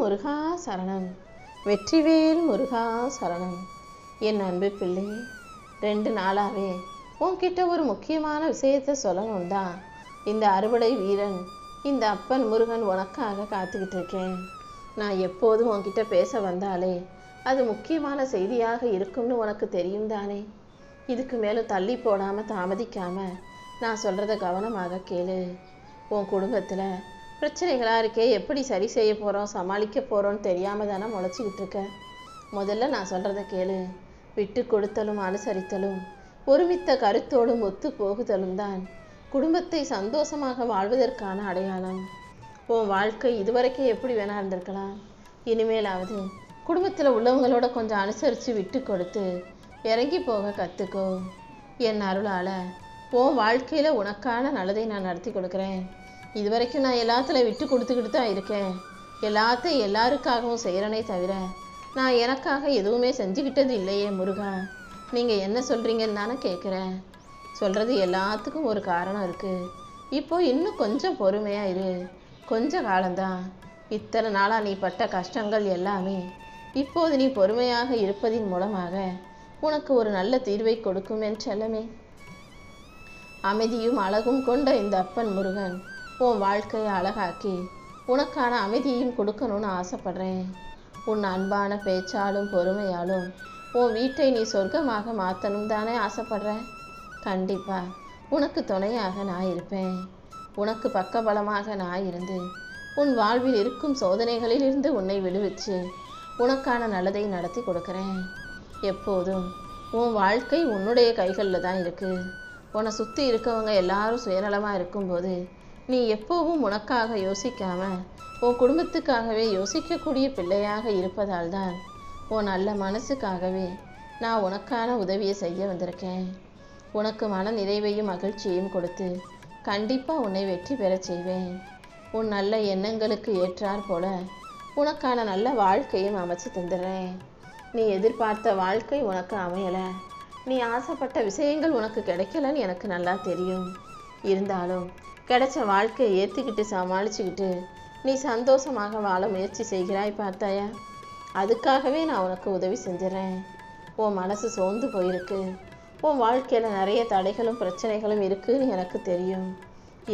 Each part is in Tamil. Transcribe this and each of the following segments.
முருகா சரணம். வெற்றிவேல் முருகா சரணம். என் அன்பு பிள்ளை, 2 நாளாவே உன்கிட்ட ஒரு முக்கியமான விஷயத்தை சொல்லணும் தான் இந்த அறுவடை வீரன், இந்த அப்பன் முருகன் உனக்காக காத்துக்கிட்டு இருக்கேன். நான் எப்போதும் உன்கிட்ட பேச வந்தாலே அது முக்கியமான செய்தியாக இருக்கும்னு உனக்கு தெரியும் தானே. இதுக்கு மேலும் தள்ளி போடாமல் தாமதிக்காமல் நான் சொல்கிறத கவனமாக கேளு. உன் குடும்பத்தில் பிரச்சனைகளாக இருக்கே, எப்படி சரி செய்ய போகிறோம், சமாளிக்க போகிறோன்னு தெரியாமல் தானே முளைச்சிக்கிட்டு இருக்க. முதல்ல நான் சொல்கிறத கேளு. விட்டு கொடுத்தலும் அனுசரித்தலும் ஒருமித்த கருத்தோடும் ஒத்து போகுதலும் தான் குடும்பத்தை சந்தோஷமாக வாழ்வதற்கான அடையாளம். உன் வாழ்க்கை இதுவரைக்கும் எப்படி வேணா இருந்திருக்கலாம். இனிமேலாவது குடும்பத்தில் உள்ளவங்களோட கொஞ்சம் அனுசரித்து விட்டு கொடுத்து இறங்கி போக கற்றுக்கோ. என் அருளால் உன் வாழ்க்கையில் உனக்கான நல்லதை நான் நடத்தி கொடுக்குறேன். இதுவரைக்கும் நான் எல்லாத்துல விட்டு கொடுத்துக்கிட்டு தான் இருக்கேன். எல்லாத்தையும் எல்லாருக்காகவும் செய்கிறனே தவிர நான் எனக்காக எதுவுமே செஞ்சுக்கிட்டது இல்லையே முருகா. நீங்கள் என்ன சொல்கிறீங்கன்னு தானே கேட்குறேன். சொல்கிறது எல்லாத்துக்கும் ஒரு காரணம் இருக்குது. இப்போ இன்னும் கொஞ்சம் பொறுமையாக இரு. கொஞ்ச காலம்தான். இத்தனை நாளாக நீ பட்ட கஷ்டங்கள் எல்லாமே இப்போது நீ பொறுமையாக இருப்பதின் மூலமாக உனக்கு ஒரு நல்ல தீர்வை கொடுக்கும் என் செல்லமே. அமைதியும் அழகும் கொண்ட இந்த அப்பன் முருகன் உன் வாழ்க்கையை அழகாக்கி உனக்கான அமைதியையும் கொடுக்கணும்னு ஆசைப்படுறேன். உன் அன்பான பேச்சாலும் பொறுமையாலும் உன் வீட்டை நீ சொர்க்கமாக மாற்றணும் தானே ஆசைப்படுறேன். கண்டிப்பாக உனக்கு துணையாக நான் இருப்பேன். உனக்கு பக்கபலமாக நான் இருந்து உன் வாழ்வில் இருக்கும் சோதனைகளில் இருந்து உன்னை விடுவிச்சு உனக்கான நல்லதை நடத்தி கொடுக்குறேன். எப்போதும் உன் வாழ்க்கை உன்னுடைய கைகளில் தான் இருக்குது. உன்னை சுற்றி இருக்கவங்க எல்லாரும் சுயநலமாக இருக்கும்போது நீ எப்போவும் உனக்காக யோசிக்காம உன் குடும்பத்துக்காகவே யோசிக்கக்கூடிய பிள்ளையாக இருப்பதால் தான் உன் நல்ல மனசுக்காகவே நான் உனக்கான உதவியை செய்ய வந்திருக்கேன். உனக்கு மன நிறைவையும் மகிழ்ச்சியையும் கொடுத்து கண்டிப்பாக உன்னை வெற்றி பெற செய்வேன். உன் நல்ல எண்ணங்களுக்கு ஏற்றாற் போல உனக்கான நல்ல வாழ்க்கையும் அமைச்சு தந்துடுறேன். நீ எதிர்பார்த்த வாழ்க்கை உனக்கு அமையலை, நீ ஆசைப்பட்ட விஷயங்கள் உனக்கு கிடைக்கலன்னு எனக்கு நல்லா தெரியும். இருந்தாலும் கிடைச்ச வாழ்க்கையை ஏற்றுக்கிட்டு சமாளிச்சுக்கிட்டு நீ சந்தோஷமாக வாழ முயற்சி செய்கிறாய் பார்த்தாயா. அதுக்காகவே நான் உனக்கு உதவி செஞ்சிடறேன். உன் மனசு சோர்ந்து போயிருக்கு. உன் வாழ்க்கையில் நிறைய தடைகளும் பிரச்சனைகளும் இருக்குன்னு எனக்கு தெரியும்.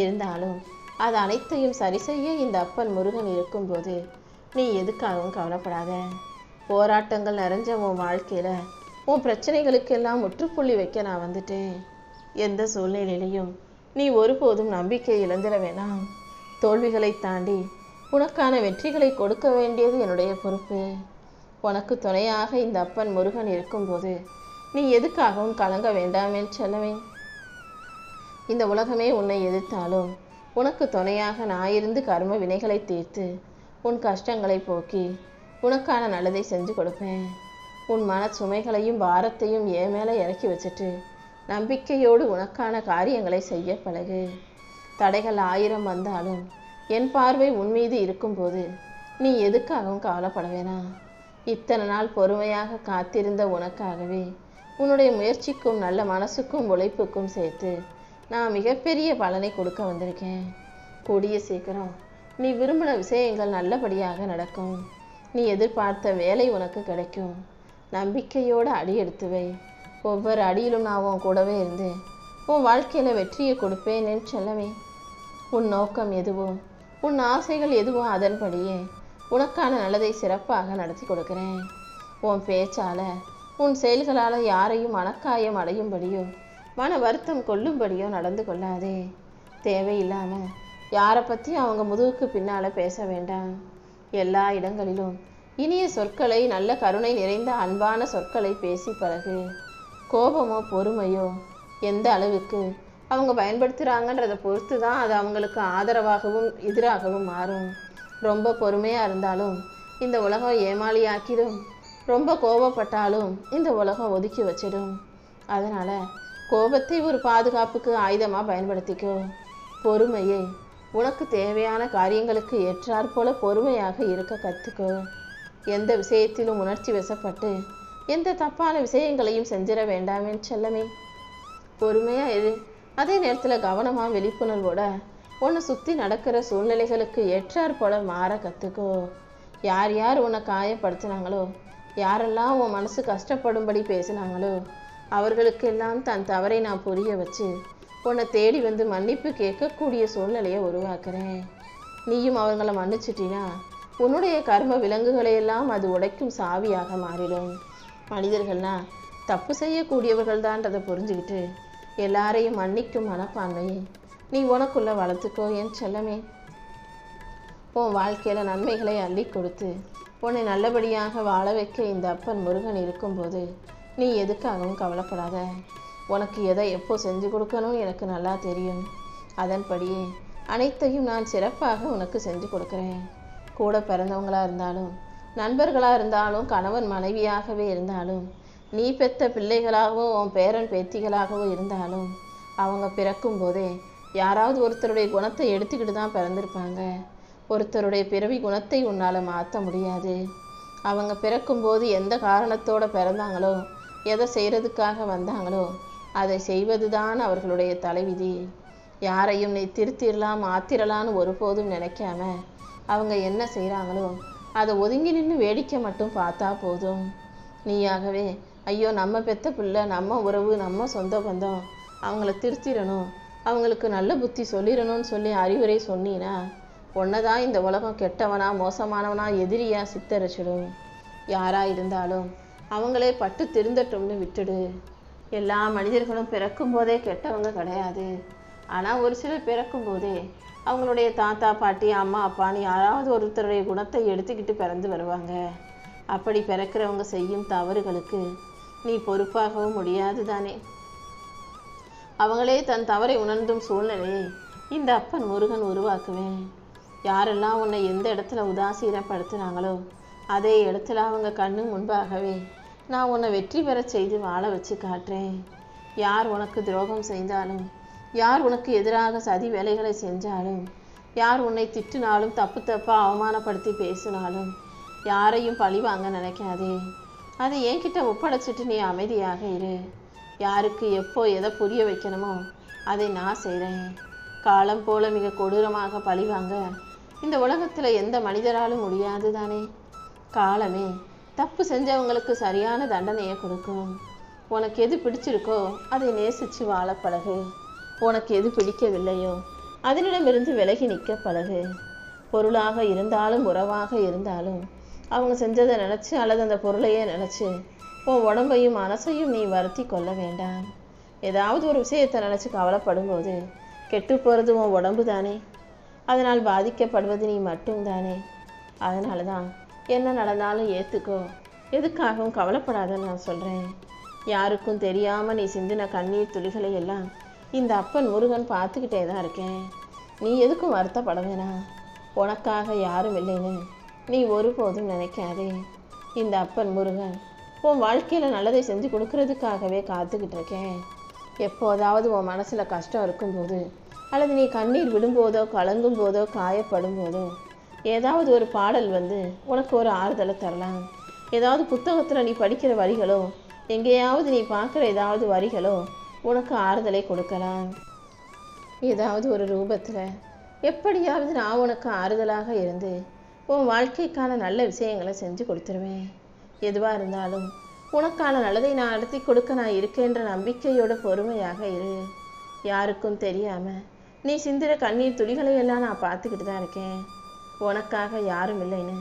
இருந்தாலும் அது அனைத்தையும் சரி செய்ய இந்த அப்பன் முருகன் இருக்கும்போது நீ எதுக்காகவும் கவலைப்படாத. போராட்டங்கள் நிறைஞ்ச உன் வாழ்க்கையில் உன் பிரச்சனைகளுக்கெல்லாம் முற்றுப்புள்ளி வைக்க நான் வந்துட்டேன். எந்த சூழ்நிலையிலையும் நீ ஒருபோதும் நம்பிக்கை இழந்திட வேணாம். தோல்விகளை தாண்டி உனக்கான வெற்றிகளை கொடுக்க வேண்டியது என்னுடைய பொறுப்பு. உனக்கு துணையாக இந்த அப்பன் முருகன் இருக்கும்போது நீ எதுக்காகவும் கலங்க வேண்டாமே செல்லவே. இந்த உலகமே உன்னை எதிர்த்தாலும் உனக்கு துணையாக நான் இருந்து கர்ம வினைகளை தீர்த்து உன் கஷ்டங்களை போக்கி உனக்கான நல்லதை செஞ்சு கொடுப்பேன். உன் மன சுமைகளையும் பாரத்தையும் என் மேலே இறக்கி வச்சுட்டு நம்பிக்கையோடு உனக்கான காரியங்களை செய்ய பழகு. தடைகள் 1000 வந்தாலும் என் பார்வை உன் மீது இருக்கும்போது நீ எதுக்காகவும் கவலைப்பட வேணாம். இத்தனை நாள் பொறுமையாக காத்திருந்த உனக்காகவே உன்னுடைய முயற்சிக்கும் நல்ல மனசுக்கும் உழைப்புக்கும் சேர்த்து நான் மிகப்பெரிய பலனை கொடுக்க வந்திருக்கேன். கூடிய சீக்கிரம் நீ விரும்பின விஷயங்கள் நல்லபடியாக நடக்கும். நீ எதிர்பார்த்த வேலை உனக்கு கிடைக்கும். நம்பிக்கையோடு அடி எடுத்து வை. ஒவ்வொரு அடியிலும் நான் உன் கூடவே இருந்து உன் வாழ்க்கையில் வெற்றியை கொடுப்பேன் என் செல்லமே. உன் நோக்கம் எதுவோ, உன் ஆசைகள் எதுவோ அதன்படியே உனக்கான நல்லதை சிறப்பாக நடத்தி கொடுக்குறேன். உன் பேச்சால் உன் செயல்களால் யாரையும் மனக்காயம் அடையும்படியோ மன வருத்தம் கொள்ளும்படியோ நடந்து கொள்ளாதே. தேவையில்லாமல் யாரை பற்றி அவங்க முதுகுக்கு பின்னால் பேச வேண்டாம். எல்லா இடங்களிலும் இனிய சொற்களை, நல்ல கருணை நிறைந்த அன்பான சொற்களை பேசி பழகு. கோபமோ பொறுமையோ எந்த அளவுக்கு அவங்க பயன்படுத்துகிறாங்கன்றதை பொறுத்து தான் அது அவங்களுக்கு ஆதரவாகவும் எதிராகவும் மாறும். ரொம்ப பொறுமையாக இருந்தாலும் இந்த உலகம் ஏமாளியாக்கிடும். ரொம்ப கோபப்பட்டாலும் இந்த உலகம் ஒதுக்கி வச்சிடும். அதனால் கோபத்தை ஒரு பாதுகாப்புக்கு ஆயுதமாக பயன்படுத்திக்கோ. பொறுமையை உனக்கு தேவையான காரியங்களுக்கு ஏற்றாற் போல பொறுமையாக இருக்க கற்றுக்கோ. எந்த விஷயத்திலும் உணர்ச்சி வசப்பட்டு எந்த தப்பான விஷயங்களையும் செஞ்சிட வேண்டாமே செல்லமே. பொறுமையாக இரு. அதே நேரத்தில் கவனமாக விழிப்புணர்வோட உன்னை சுற்றி நடக்கிற சூழ்நிலைகளுக்கு ஏற்றாற் போல மாற கற்றுக்கோ. யார் யார் உன்னை காயப்படுத்தினாங்களோ, யாரெல்லாம் உன் மனசு கஷ்டப்படும்படி பேசினாங்களோ அவர்களுக்கெல்லாம் தன் தவறை நான் புரிய வச்சு உன்னை தேடி வந்து மன்னிப்பு கேட்கக்கூடிய சூழ்நிலையை உருவாக்குறேன். நீயும் அவங்கள மன்னிச்சிட்டினா உன்னுடைய கர்ம விலங்குகளையெல்லாம் அது உடைக்கும் சாவியாக மாறிடும். மனிதர்கள்னா தப்பு செய்யக்கூடியவர்கள் தான்றதை புரிஞ்சுக்கிட்டு எல்லாரையும் மன்னிக்கும் மனப்பான்மையை நீ உனக்குள்ள வளர்த்துக்கோ என் செல்லமே. உன் வாழ்க்கையில நன்மைகளை அள்ளி கொடுத்து உன்னை நல்லபடியாக வாழ வைக்க இந்த அப்பன் முருகன் இருக்கும்போது நீ எதுக்காகவும் கவலைப்படாத. உனக்கு எதை எப்போ செஞ்சு கொடுக்கணும் எனக்கு நல்லா தெரியும். அதன்படியே அனைத்தையும் நான் சிறப்பாக உனக்கு செஞ்சு கொடுக்குறேன். கூட பிறந்தவங்களா இருந்தாலும், நண்பர்களா இருந்தாலும், கணவன் மனைவியாகவே இருந்தாலும், நீ பெற்ற பிள்ளைகளாகவோ உன் பேரன் பேத்திகளாகவோ இருந்தாலும், அவங்க பிறக்கும் போதே யாராவது ஒருத்தருடைய குணத்தை எடுத்துக்கிட்டு தான் பிறந்திருப்பாங்க. ஒருத்தருடைய பிறவி குணத்தை உன்னால் மாற்ற முடியாது. அவங்க பிறக்கும்போது எந்த காரணத்தோடு பிறந்தாங்களோ, எதை செய்கிறதுக்காக வந்தாங்களோ அதை செய்வது தான் அவர்களுடைய தலைவிதி. யாரையும் நீ திருத்திடலாம் மாத்திரலான்னு ஒருபோதும் நினைக்காம அவங்க என்ன செய்கிறாங்களோ அதை ஒதுங்கி நின்று வேடிக்கை மட்டும் பார்த்தா போதும். நீயாகவே ஐயோ நம்ம பெத்த பிள்ளை, நம்ம உறவு, நம்ம சொந்த பந்தம், அவங்கள திருத்திடணும், அவங்களுக்கு நல்ல புத்தி சொல்லிடணும்னு சொல்லி அறிவுரை சொன்னீன்னா ஒன்னதான் இந்த உலகம் கெட்டவனா மோசமானவனா எதிரியா சித்தரிச்சிடும். யாரா இருந்தாலும் அவங்களே பட்டு திருந்தட்டும்னு விட்டுடு. எல்லா மனிதர்களும் பிறக்கும் போதே கெட்டவங்க கிடையாது. ஆனால் ஒரு சிலர் பிறக்கும் போதே அவங்களுடைய தாத்தா பாட்டி அம்மா அப்பான்னு யாராவது ஒருத்தருடைய குணத்தை எடுத்துக்கிட்டு பிறந்து வருவாங்க. அப்படி பிறக்கிறவங்க செய்யும் தவறுகளுக்கு நீ பொறுப்பாகவும் முடியாது தானே. அவங்களே தன் தவறை உணர்ந்தும் சூழ்நிலையை இந்த அப்பன் முருகன் உருவாக்குவேன். யாரெல்லாம் உன்னை எந்த இடத்துல உதாசீனப்படுத்தினாங்களோ அதே இடத்துல அவங்க கண்ணு முன்பாகவே நான் உன்னை வெற்றி பெற செய்து வாழ வச்சு காட்டுறேன். யார் உனக்கு துரோகம் செய்தாலும், யார் உனக்கு எதிராக சதி வேலைகளை செஞ்சாலும், யார் உன்னை திட்டினாலும், தப்பு தப்பாக அவமானப்படுத்தி பேசினாலும் யாரையும் பழி வாங்க நினைக்காதே. அதை என்கிட்ட ஒப்படைச்சிட்டு நீ அமைதியாக இரு. யாருக்கு எப்போ எதை புரிய வைக்கணுமோ அதை நான் செய்கிறேன். காலம் போல மிக கொடூரமாக பழி வாங்க இந்த உலகத்தில் எந்த மனிதராலும் முடியாது தானே. காலமே தப்பு செஞ்சவங்களுக்கு சரியான தண்டனையை கொடுக்கும். உனக்கு எது பிடிச்சிருக்கோ அதை நேசித்து வாழ பழகு. உனக்கு எது பிடிக்கவில்லையோ அதனிடமிருந்து விலகி நிற்க பழகு. பொருளாக இருந்தாலும் உறவாக இருந்தாலும் அவங்க செஞ்சதை நினச்சி அல்லது அந்த பொருளையே நினச்சி உன் உடம்பையும் மனசையும் நீ வருத்தி கொள்ள வேண்டாம். ஏதாவது ஒரு விஷயத்தை நினச்சி கவலைப்படும்போது கெட்டு போகிறது உன் உடம்பு தானே. அதனால் பாதிக்கப்படுவது நீ மட்டும் தானே. அதனால தான் என்ன நடந்தாலும் ஏற்றுக்கோ, எதுக்காகவும் கவலைப்படாதன்னு நான் சொல்கிறேன். யாருக்கும் தெரியாமல் நீ சிந்தின கண்ணீர் துளிகளை எல்லாம் இந்த அப்பன் முருகன் பார்த்துக்கிட்டே தான் இருக்கேன். நீ எதுக்கும் வருத்தப்பட வேணாம். உனக்காக யாரும் இல்லைன்னு நீ ஒருபோதும் நினைக்காதே. இந்த அப்பன் முருகன் உன் வாழ்க்கையில் நல்லதை செஞ்சு கொடுக்கறதுக்காகவே காத்துக்கிட்டு இருக்கேன். எப்போதாவது உன் மனசில் கஷ்டம் இருக்கும்போது அல்லது நீ கண்ணீர் விடும்போதோ கலங்கும் போதோ காயப்படும் போதோ ஏதாவது ஒரு பாடல் வந்து உனக்கு ஒரு ஆறுதலை தரலாம். ஏதாவது புத்தகத்தில் நீ படிக்கிற வரிகளோ எங்கேயாவது நீ பார்க்குற ஏதாவது வரிகளோ உனக்கு ஆறுதலை கொடுக்கலாம். ஏதாவது ஒரு ரூபத்தில் எப்படியாவது நான் உனக்கு ஆறுதலாக இருந்து உன் வாழ்க்கைக்கான நல்ல விஷயங்களை செஞ்சு கொடுத்துருவேன். எதுவாக இருந்தாலும் உனக்கான நல்லதை நான் நடத்தி கொடுக்க நான் இருக்கேன்ற நம்பிக்கையோட பொறுமையாக இரு. யாருக்கும் தெரியாமல் நீ சிந்திர கண்ணீர் துளிகளை எல்லாம் நான் பார்த்துக்கிட்டு தான் இருக்கேன். உனக்காக யாரும் இல்லைன்னு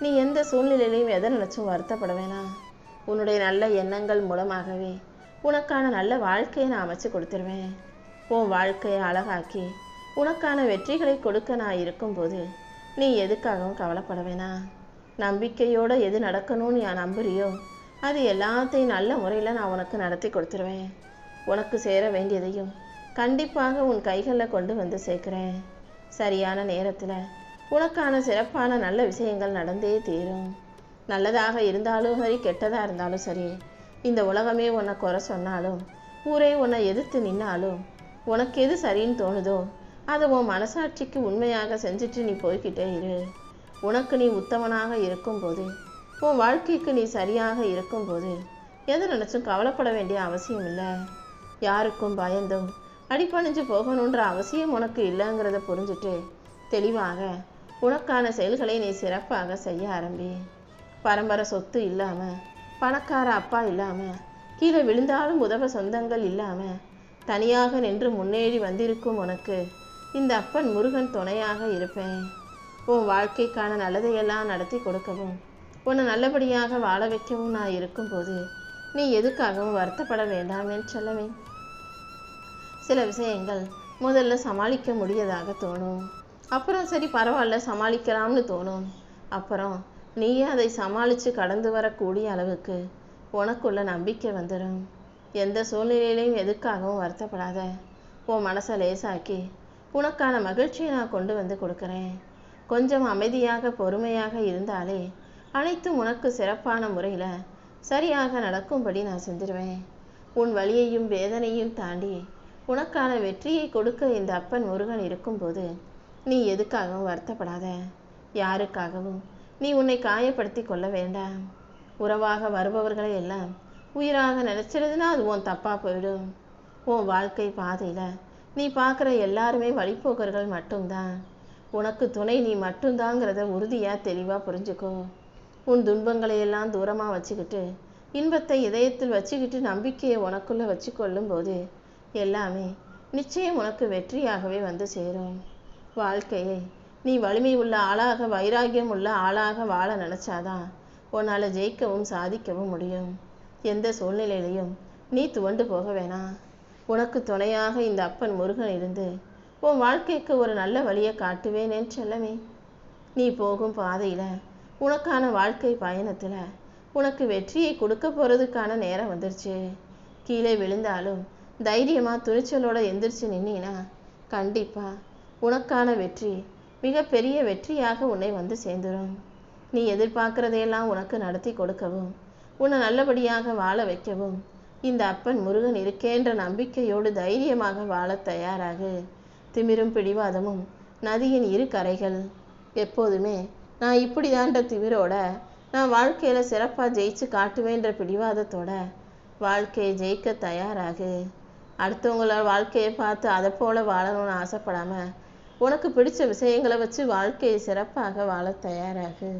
நீ எந்த சூழ்நிலையிலையும் எதை நினச்சும் வருத்தப்பட வேணாம். உன்னுடைய நல்ல எண்ணங்கள் மூலமாகவே உனக்கான நல்ல வாழ்க்கையை நான் அமைச்சு கொடுத்துருவேன். உன் வாழ்க்கையை அழகாக்கி உனக்கான வெற்றிகளை கொடுக்க நான் இருக்கும்போது நீ எதுக்காகவும் கவலைப்பட வேணாம். நம்பிக்கையோடு எது நடக்கணும்னு நான் நம்புறியோ அது எல்லாத்தையும் நல்ல முறையில் நான் உனக்கு நடத்தி கொடுத்துருவேன். உனக்கு சேர வேண்டியதையும் கண்டிப்பாக உன் கைகளில் கொண்டு வந்து சேர்க்குறேன். சரியான நேரத்தில் உனக்கான சிறப்பான நல்ல விஷயங்கள் நடந்தே தீரும். நல்லதாக இருந்தாலும் சரி, கெட்டதாக இருந்தாலும் சரி, இந்த உலகமே உன்னை குறை சொன்னாலும், ஊரே உன்னை எதிர்த்து நின்னாலும், உனக்கு எது சரின்னு தோணுதோ அதை உன் மனசாட்சிக்கு உண்மையாக செஞ்சுட்டு நீ போய்கிட்டே இரு. உனக்கு நீ உத்தமனாக இருக்கும்போது, உன் வாழ்க்கைக்கு நீ சரியாக இருக்கும்போது எதை நினச்சும் கவலைப்பட வேண்டிய அவசியம் இல்லை. யாருக்கும் பயந்தும் அடிப்பணிஞ்சு போகணுன்ற அவசியம் உனக்கு இல்லைங்கிறத புரிஞ்சுட்டு தெளிவாக உனக்கான செயல்களை நீ சிறப்பாக செய்ய ஆரம்பி. பரம்பரை சொத்து இல்லாமல், பணக்கார அப்பா இல்லாமல், கீழே விழுந்தாலும் உதவ சொந்தங்கள் இல்லாமல் தனியாக நின்று முன்னேறி வந்திருக்கும் உனக்கு இந்த அப்பன் முருகன் துணையாக இருப்பேன். உன் வாழ்க்கைக்கான நல்லதையெல்லாம் நடத்தி கொடுக்கவும், உன்னை நல்லபடியாக வாழ வைக்கவும் நான் இருக்கும்போது நீ எதுக்காகவும் வருத்தப்பட வேண்டாம் என் செல்லமே. சில விஷயங்கள் முதல்ல சமாளிக்க முடியதாக தோணும், அப்புறம் சரி பரவாயில்ல சமாளிக்கலாம்னு தோணும். அப்புறம் நீயே அதை சமாளித்து கடந்து வரக்கூடிய அளவுக்கு உனக்குள்ள நம்பிக்கை வந்துடும். எந்த சூழ்நிலையிலையும் எதுக்காகவும் வருத்தப்படாத. உன் மனசை லேசாக்கி உனக்கான மகிழ்ச்சியை நான் கொண்டு வந்து கொடுக்குறேன். கொஞ்சம் அமைதியாக பொறுமையாக இருந்தாலே அனைத்தும் உனக்கு சிறப்பான முறையில் சரியாக நடக்கும்படி நான் செஞ்சிருவேன். உன் வலியையும் வேதனையும் தாண்டி உனக்கான வெற்றியை கொடுக்க இந்த அப்பன் முருகன் இருக்கும்போது நீ எதுக்காகவும் வருத்தப்படாத. யாருக்காகவும் நீ உன்னை காயப்படுத்தி கொள்ள வேண்டாம். உறவாக வருபவர்களை எல்லாம் உயிராக நினைச்சிருதுன்னா அது உன் தப்பாக போயிடும். உன் வாழ்க்கை பாதையில் நீ பார்க்குற எல்லாருமே வழிபோக்கர்கள் மட்டும்தான். உனக்கு துணை நீ மட்டும்தாங்கிறத உறுதியாக தெளிவாக புரிஞ்சுக்கோ. உன் துன்பங்களை எல்லாம் தூரமாக வச்சுக்கிட்டு இன்பத்தை இதயத்தில் வச்சுக்கிட்டு நம்பிக்கையை உனக்குள்ளே வச்சு கொள்ளும்போது எல்லாமே நிச்சயம் உனக்கு வெற்றியாகவே வந்து சேரும். வாழ்க்கையை நீ வலிமை உள்ள ஆளாக, வைராகியம் உள்ள ஆளாக வாழ நினச்சாதான் உன்னால் ஜெயிக்கவும் சாதிக்கவும் முடியும். எந்த சூழ்நிலையிலையும் நீ துவண்டு போக வேணாம். உனக்கு துணையாக இந்த அப்பன் முருகன் இருந்து உன் வாழ்க்கைக்கு ஒரு நல்ல வழியை காட்டுவேன் என் செல்லமே. நீ போகும் பாதையில் உனக்கான வாழ்க்கை பயணத்தில் உனக்கு வெற்றியை கொடுக்க போகிறதுக்கான நேரம் வந்துருச்சு. கீழே விழுந்தாலும் தைரியமாக துணிச்சலோடு எந்திரிச்சு நின்னா கண்டிப்பாக உனக்கான வெற்றி மிகப்பெரிய வெற்றியாக உன்னை வந்து சேர்ந்துடும். நீ எதிர்பார்க்குறதையெல்லாம் உனக்கு நடத்தி கொடுக்கவும், உன்னை நல்லபடியாக வாழ வைக்கவும் இந்த அப்பன் முருகன் இருக்கேன்ற நம்பிக்கையோடு தைரியமாக வாழ தயாராகு. திமிரும் பிடிவாதமும் நதியின் இரு கரைகள். எப்போதுமே நான் இப்படிதான்ற திமிரோட நான் வாழ்க்கையில் சிறப்பாக ஜெயிச்சு காட்டுவேன்ற பிடிவாதத்தோட வாழ்க்கையை ஜெயிக்க தயாராகு. அடுத்தவங்களோட வாழ்க்கையை பார்த்து அதை போல வாழணும்னு ஆசைப்படாமல் உனக்கு பிடிச்ச விஷயங்களை வச்சு வாழ்க்கையை சிறப்பாக வாழ தயாராகு.